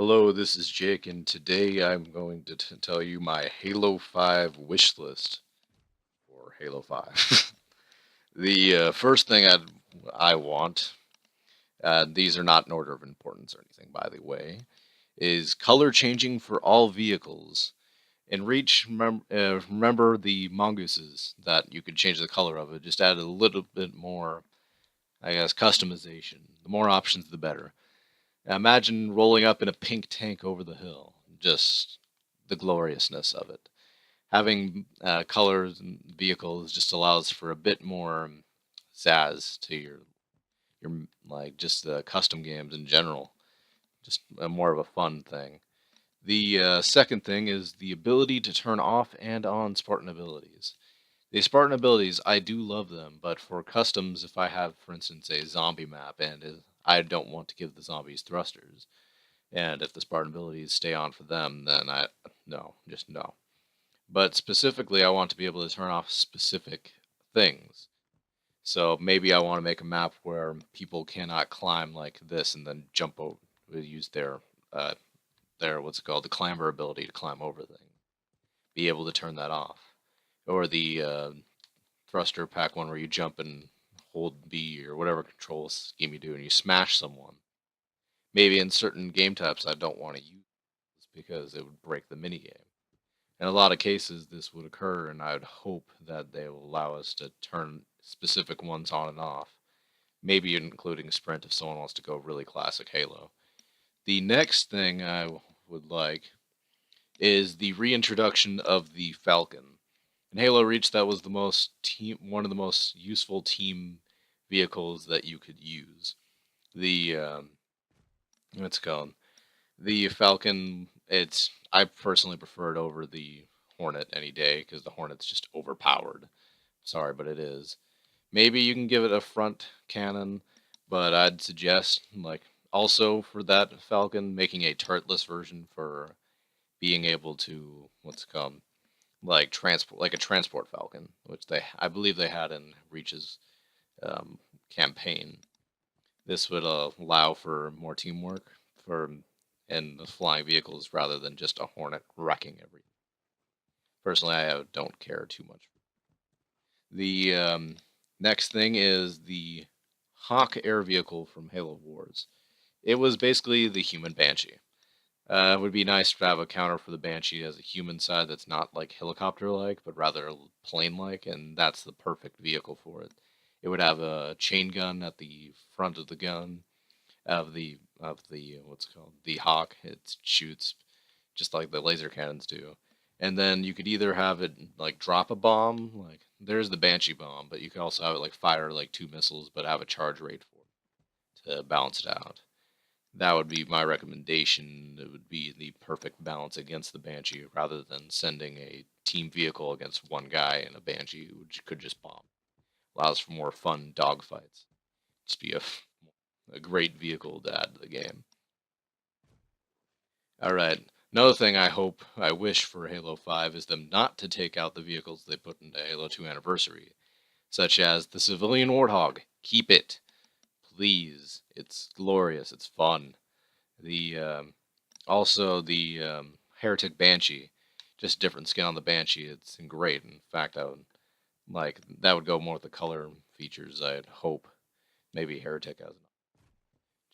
Hello, this is Jake, and today I'm going to tell you my Halo 5 wish list for Halo 5. The first thing I want, these are not in order of importance or anything, by the way, is color changing for all vehicles. In Reach, remember the mongooses that you could change the color of it, just add a little bit more, I guess, customization. The more options, the better. Now imagine rolling up in a pink tank over the hill. Just the gloriousness of it. Having colors and vehicles just allows for a bit more zazz to your like just the custom games in general. Just more of a fun thing. The second thing is the ability to turn off and on Spartan abilities. The Spartan abilities, I do love them, but for customs, if I have, for instance, a zombie map and I don't want to give the zombies thrusters, and if the Spartan abilities stay on for them, then no, just no. But specifically, I want to be able to turn off specific things. So maybe I want to make a map where people cannot climb like this and then jump over, use their what's it called, the clamber ability to climb over things. Be able to turn that off, or the thruster pack one where you jump and hold B or whatever control scheme you do, and you smash someone. Maybe in certain game types I don't want to use because it would break the minigame. In a lot of cases, this would occur, and I would hope that they will allow us to turn specific ones on and off, maybe including Sprint if someone wants to go really classic Halo. The next thing I would like is the reintroduction of the Falcon. In Halo Reach, that was one of the most useful team vehicles that you could use. The what's it called? The Falcon, I personally prefer it over the Hornet any day because the Hornet's just overpowered. Sorry, but it is. Maybe you can give it a front cannon, but I'd suggest also for that Falcon making a turretless version for being able to what's it called, like a transport Falcon, which I believe they had in Reach's campaign. This would allow for more teamwork for in the flying vehicles rather than just a Hornet wrecking everything. Personally, I don't care too much. The next thing is the Hawk air vehicle from Halo Wars. It was basically the human Banshee. It would be nice to have a counter for the Banshee as a human side that's not like helicopter-like, but rather plane-like, and that's the perfect vehicle for it. It would have a chain gun at the front of the gun, of the what's it called, the Hawk. It shoots just like the laser cannons do. And then you could either have it like drop a bomb, like there's the Banshee bomb, but you could also have it like fire like two missiles, but have a charge rate for it to balance it out. That would be my recommendation. It would be the perfect balance against the Banshee rather than sending a team vehicle against one guy and a Banshee which could just bomb. Allows for more fun dogfights. Just be a great vehicle to add to the game. All right. Another thing I wish for Halo 5 is them not to take out the vehicles they put into Halo 2 Anniversary, such as the Civilian Warthog. Keep it, please. It's glorious. It's fun. The Also the Heretic Banshee, just different skin on the Banshee. It's great. In fact, that would go more with the color features. I'd hope maybe Heretic has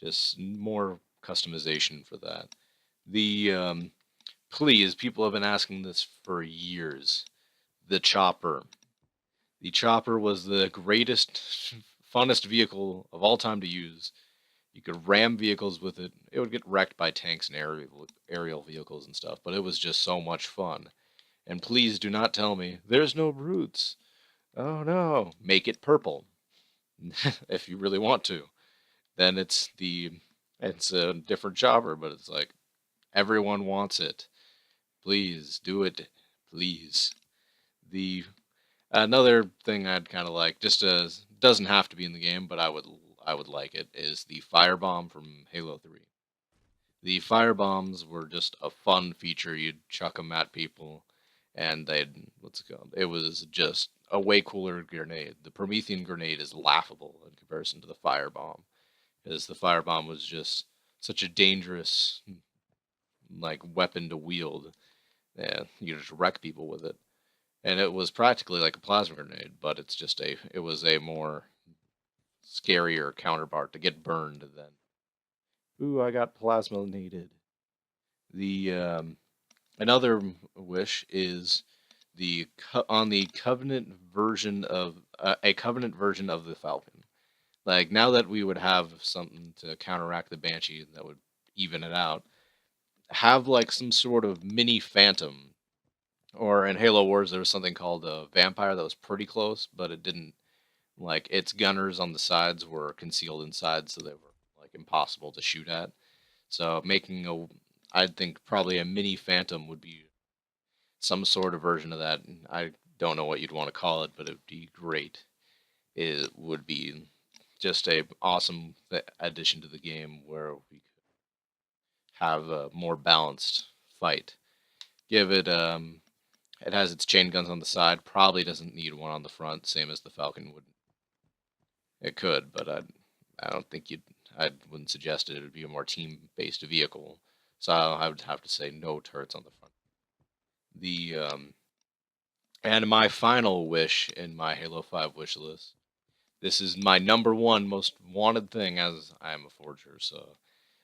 just more customization for that. The Please, people have been asking this for years. The chopper. The chopper was the greatest, funnest vehicle of all time to use. You could ram vehicles with it. It would get wrecked by tanks and aerial vehicles and stuff, but it was just so much fun. And please do not tell me there's no brutes. Oh no, make it purple if you really want to. Then it's a different chopper, but it's like everyone wants it. Please do it, please. The Another thing I'd kind of like, just as doesn't have to be in the game, but I would like it, is the firebomb from Halo 3. The firebombs were just a fun feature. You'd chuck them at people, and they'd what's it called? It was just a way cooler grenade. The Promethean grenade is laughable in comparison to the firebomb, because the firebomb was just such a dangerous like weapon to wield. Yeah, you just wreck people with it. And it was practically like a plasma grenade, but it was a more scarier counterpart to get burned than. Ooh, I got plasma needed. The Another wish is on the Covenant version of a Covenant version of the Falcon. Like now that we would have something to counteract the Banshee that would even it out, have like some sort of mini Phantom. Or in Halo Wars, there was something called a Vampire that was pretty close, but it didn't like its gunners on the sides were concealed inside, so they were like impossible to shoot at. So I'd think probably a mini Phantom would be some sort of version of that. I don't know what you'd want to call it, but it would be great. It would be just a awesome addition to the game where we could have a more balanced fight. Give it It has its chain guns on the side. Probably doesn't need one on the front, same as the Falcon would. It could, but I don't think you'd. I wouldn't suggest it. It would be a more team-based vehicle. So I would have to say no turrets on the front. The And my final wish in my Halo 5 wish list. This is my number one most wanted thing, as I am a forger. So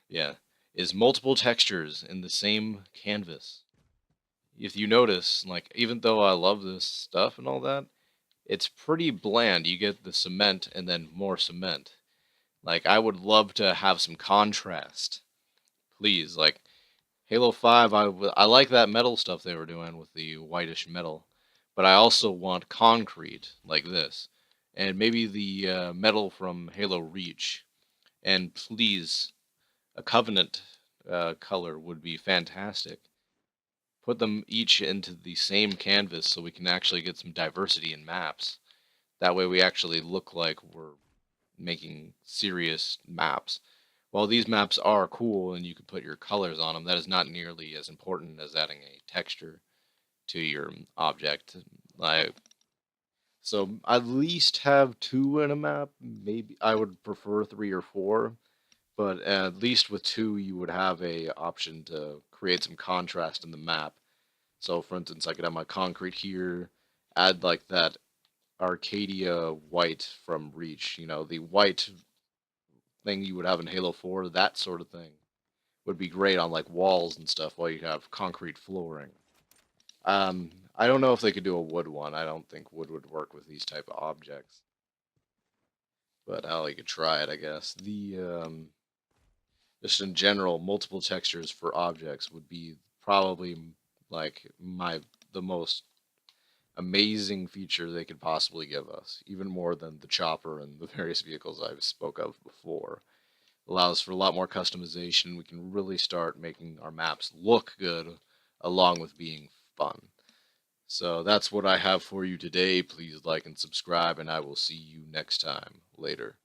yeah, is multiple textures in the same canvas. If you notice, like even though I love this stuff and all that, it's pretty bland. You get the cement and then more cement. Like I would love to have some contrast. Please, like Halo 5, I like that metal stuff they were doing with the whitish metal, but I also want concrete like this. And maybe the metal from Halo Reach. And please, a Covenant color would be fantastic. Put them each into the same canvas so we can actually get some diversity in maps. That way we actually look like we're making serious maps. While these maps are cool and you can put your colors on them, that is not nearly as important as adding a texture to your object. Like, so at least have two in a map. Maybe I would prefer three or four, but at least with two, you would have a option to create some contrast in the map. So, for instance, I could have my concrete here, add like that Arcadia white from Reach, the white thing you would have in Halo 4, that sort of thing would be great on like walls and stuff while you have concrete flooring. I don't know if they could do a wood one. I don't think wood would work with these type of objects, but hell, you could try it, I guess. The Just in general, multiple textures for objects would be probably like the most amazing feature they could possibly give us, even more than the chopper and the various vehicles I've spoke of before. Allows for a lot more customization. We can really start making our maps look good along with being fun. So that's what I have for you today. Please like and subscribe, and I will see you next time. Later.